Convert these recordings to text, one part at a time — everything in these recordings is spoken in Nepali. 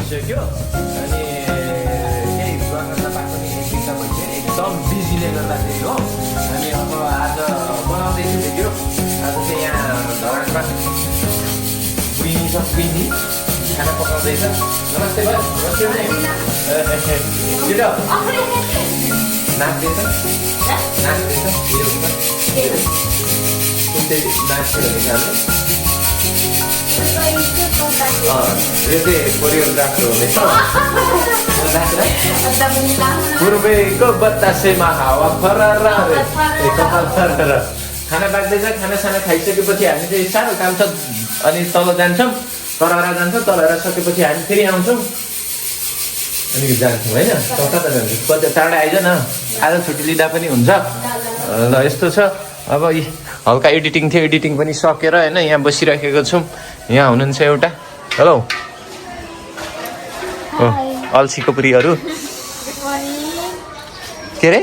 भइसक्यो अनि केही गर्न नपाएको नि 1 घन्टा भइसक्यो एकदम बिजीले गर्दाखेरि हो अनि अब आज बनाउँदैछु भिडियो आज चाहिँ यहाँ धरानमा बुइनी छ बुइनी खाना पकाउँदैछ नमस्ते भाइ बस्यो नि छिटो नाच्दैछ भिडियो कुन चाहिँ नाच्यो भने हाम्रो यो चाहिँ कोरियोग्राफर हुनेछ पूर्वेको बतासेमा हावा फरर खाना पाक्दैछ खानासाना खाइसकेपछि हामी चाहिँ साह्रो काम छ अनि तल जान्छौँ तररा जान्छौँ तररा सकेपछि हामी फेरि आउँछौँ अनि जान्छौँ होइन कता जान्छौँ कता टाढा आइज न आज छुट्टी लिँदा पनि हुन्छ ल यस्तो छ अब हल्का एडिटिङ थियो एडिटिङ पनि सकेर होइन यहाँ बसिराखेको छौँ यहाँ हुनुहुन्छ एउटा हेलो अल्छीको पुरीहरू के अरे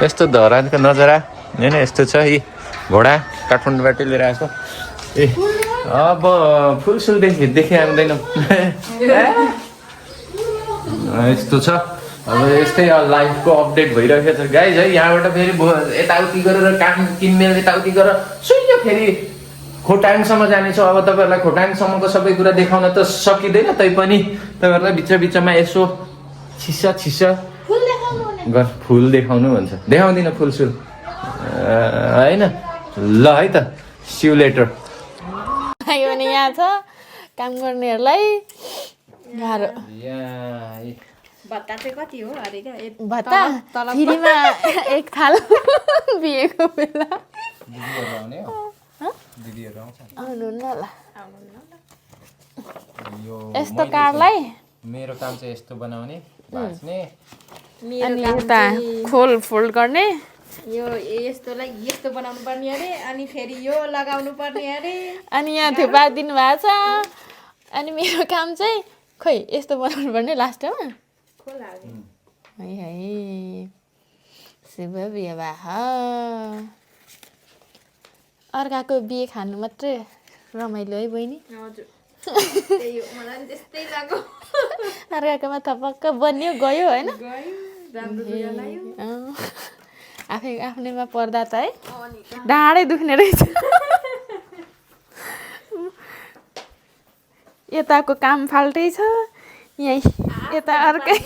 यस्तो धरानको नजरा होइन यस्तो छ यी घोडा काठमाडौँबाट लिएर आएको ए अब फुलसुल देखि आउँदैन यस्तो छ अब यस्तै लाइफको अपडेट भइरहेको छ गाइज है यहाँबाट फेरि यताउति गरेर काम किनमेल यताउति गरेर सुइयो फेरि खोटाङसम्म जानेछौँ अब तपाईँहरूलाई खोटाङसम्मको सबै कुरा देखाउन त सकिँदैन तैपनि तपाईँहरूलाई बिचमा यसो छिस्सा फुल देखाउनु भन्छ देखाउँदिनँ फुलसुल होइन ल है त सी यू लेटर यहाँ छ काम गर्नेहरूलाई गाह्रो भत्ता चाहिँ कति हो अरे क्या भत्ता फ्रीमा 1 थाल बिहेको बेला आउनुहुन्न होला यस्तो कारलाई मेरो काम चाहिँ यस्तो बनाउने भाँच्ने अनि यता खोल फोल्ड गर्ने यो यस्तोलाई यस्तो बनाउनु पर्ने अरे अनि फेरि यो लगाउनु पर्ने अरे अनि यहाँ थुपारिदिनु भएको छ अनि मेरो काम चाहिँ खोइ यस्तो बनाउनु पर्ने लास्टमा है है शुभ विवाह अर्काको बिहे खानु मात्रै रमाइलो है बहिनी अर्काकोमा थपक्क बन्यो गयो होइन आफ्नैमा पर्दा त है ढाडै दुख्ने रहेछ यताको काम फाल्टै छ यहीँ यता अर्कै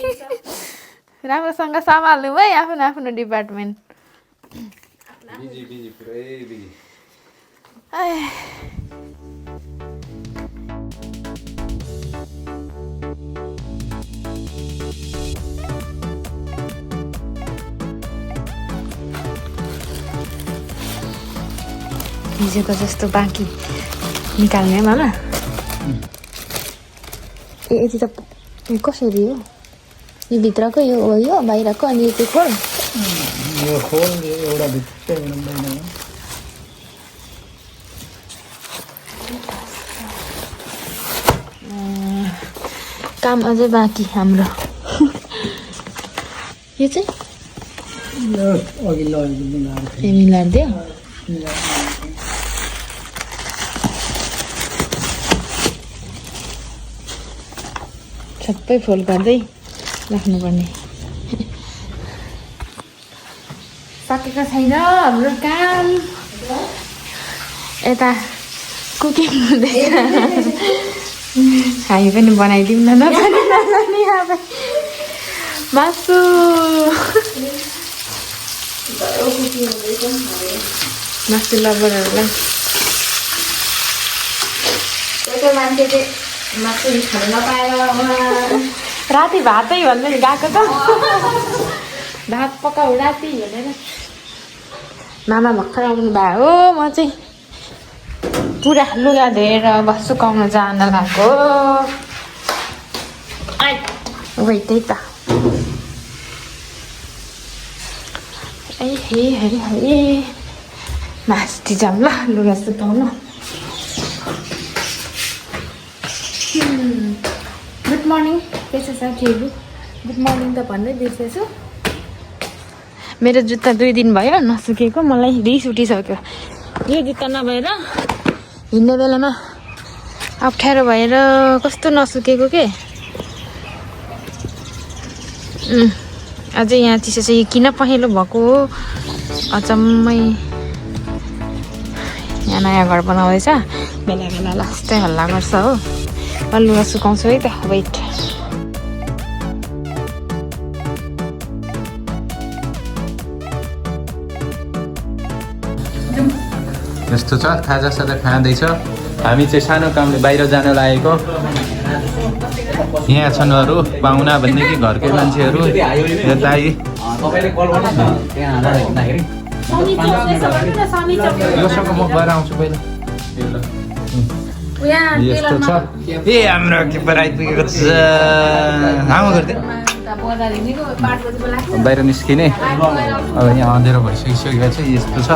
राम्रोसँग सम्हाल्नु है आफ्नो आफ्नो डिपार्टमेन्ट हिजोको जस्तो बाँकी निकाल्ने मामा यति त कसरी हो यो भित्रको यो हो यो बाहिरको अनि यो खोल यो खोल एउटा भित्र काम अझै बाँकी हाम्रो यो चाहिँ अघि मिलाइदियो सबै फोल्ड गर्दै राख्नुपर्ने सकेको छैन हाम्रो काम यता कुकिङ हुँदैछ हामी पनि बनाइदिउँ न मासु मासु लभरहरूलाई मान्छे चाहिँ मासु खानु नपाएर राति भातै भन्दै गएको त भात पकाऊ राति भनेर मामा भर्खर आउनु भयो हो म चाहिँ पुरा लुगा धोएर सुकाउन जान लागेको त्यही त हे मास्टी जाऊँ ल लुगा सुकाउन गुड मर्निङ कैसे साथीहरू गुड मर्निङ त भन्दै बिर्सेछु मेरो जुत्ता 2 दिन भयो नसुकेको मलाई रिस उठिसक्यो यो जुत्ता नभएर हिँड्ने बेलामा अप्ठ्यारो भएर कस्तो नसुकेको के अझै यहाँ चिसो चाहिँ किन पहेँलो भएको हो अचम्मै यहाँ नयाँ घर बनाउँदैछ बेला बेला लास्टै हल्ला गर्छ हो लुगा सुकाउँछु है त वेट यस्तो छ खाजासाजा खाँदैछ हामी चाहिँ सानो कामले बाहिर जान लागेको यहाँ छन् अरू पाहुना भन्ने कि घरकै मान्छेहरू यो दाइ योसँग म गएर आउँछु पहिला यस्तो छ ए हाम्रो किपर आइपुगेको छ राम्रो गरिदिए बाहिर निस्किने अब यहाँ अँधेरो भइसकिसकेको छ यस्तो छ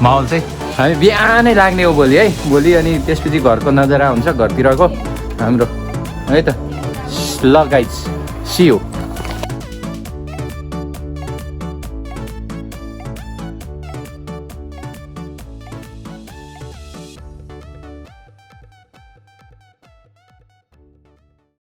माहौल चाहिँ हामी बिहानै लाग्ने हो भोलि है भोलि अनि त्यसपछि घरको नजारा हुन्छ घरतिरको हाम्रो है त ल गाइज सी यू